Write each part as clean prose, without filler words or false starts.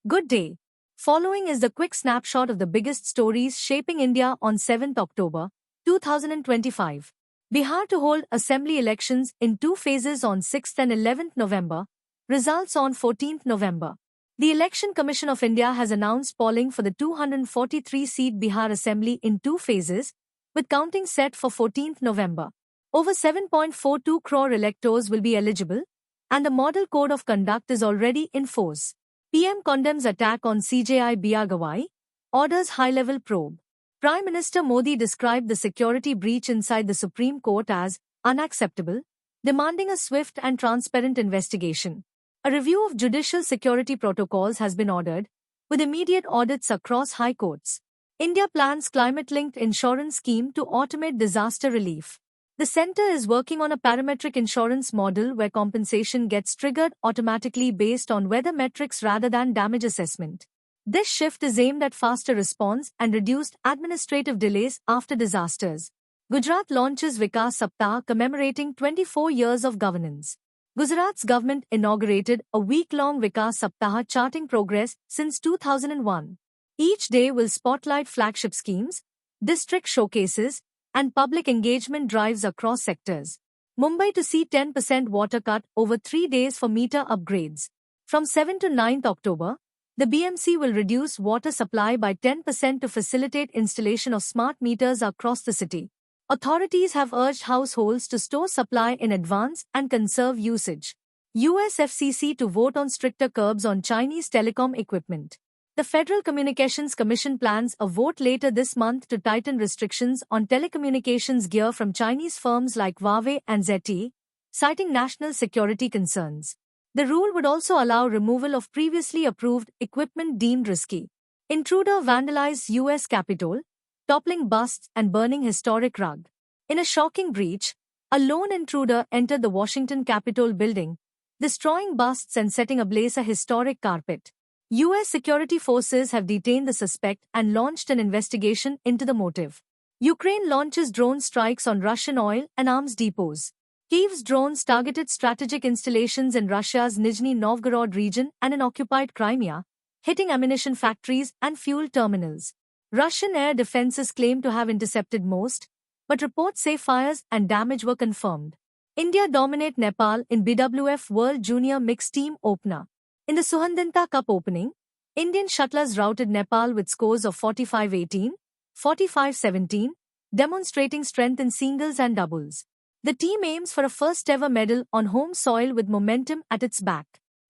Good day. Following is the quick snapshot of the biggest stories shaping India on 7th October 2025. Bihar to hold assembly elections in two phases on 6th and 11th November. Results on 14th November. The Election Commission of India has announced polling for the 243-seat Bihar Assembly in two phases, with counting set for 14th November. Over 7.42 crore electors will be eligible, and the Model Code of Conduct is already in force. PM condemns attack on CJI Biagawai, orders high-level probe. Prime Minister Modi described the security breach inside the Supreme Court as unacceptable, demanding a swift and transparent investigation. A review of judicial security protocols has been ordered, with immediate audits across high courts. India plans climate-linked insurance scheme to automate disaster relief. The centre is working on a parametric insurance model where compensation gets triggered automatically based on weather metrics rather than damage assessment. This shift is aimed at faster response and reduced administrative delays after disasters. Gujarat launches Vikas Saptah commemorating 24 years of governance. Gujarat's government inaugurated a week-long Vikas Saptah charting progress since 2001. Each day will spotlight flagship schemes, district showcases, and public engagement drives across sectors. Mumbai to see 10% water cut over 3 days for meter upgrades. From 7 to 9th October, the BMC will reduce water supply by 10% to facilitate installation of smart meters across the city. Authorities have urged households to store supply in advance and conserve usage. US FCC to vote on stricter curbs on Chinese telecom equipment. The Federal Communications Commission plans a vote later this month to tighten restrictions on telecommunications gear from Chinese firms like Huawei and ZTE, citing national security concerns. The rule would also allow removal of previously approved equipment deemed risky. Intruder vandalized US Capitol, toppling busts and burning historic rug. In a shocking breach, a lone intruder entered the Washington Capitol building, destroying busts and setting ablaze a historic carpet. U.S. security forces have detained the suspect and launched an investigation into the motive. Ukraine launches drone strikes on Russian oil and arms depots. Kyiv's drones targeted strategic installations in Russia's Nizhny Novgorod region and in occupied Crimea, hitting ammunition factories and fuel terminals. Russian air defenses claim to have intercepted most, but reports say fires and damage were confirmed. India dominate Nepal in BWF World Junior Mixed Team Opener. In the Suhandinta Cup opening, Indian shuttlers routed Nepal with scores of 45-18, 45-17, demonstrating strength in singles and doubles. The team aims for a first-ever medal on home soil with momentum at its back.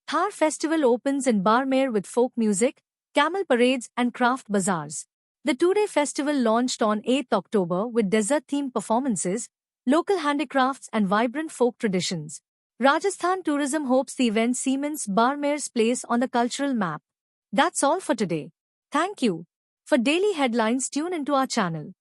Thar Festival opens in Barmer with folk music, camel parades and craft bazaars. The two-day festival launched on 8th October with desert-themed performances, local handicrafts and vibrant folk traditions. Rajasthan Tourism hopes the event cements Barmer's place on the cultural map. That's all for today. Thank you. For daily headlines, tune into our channel.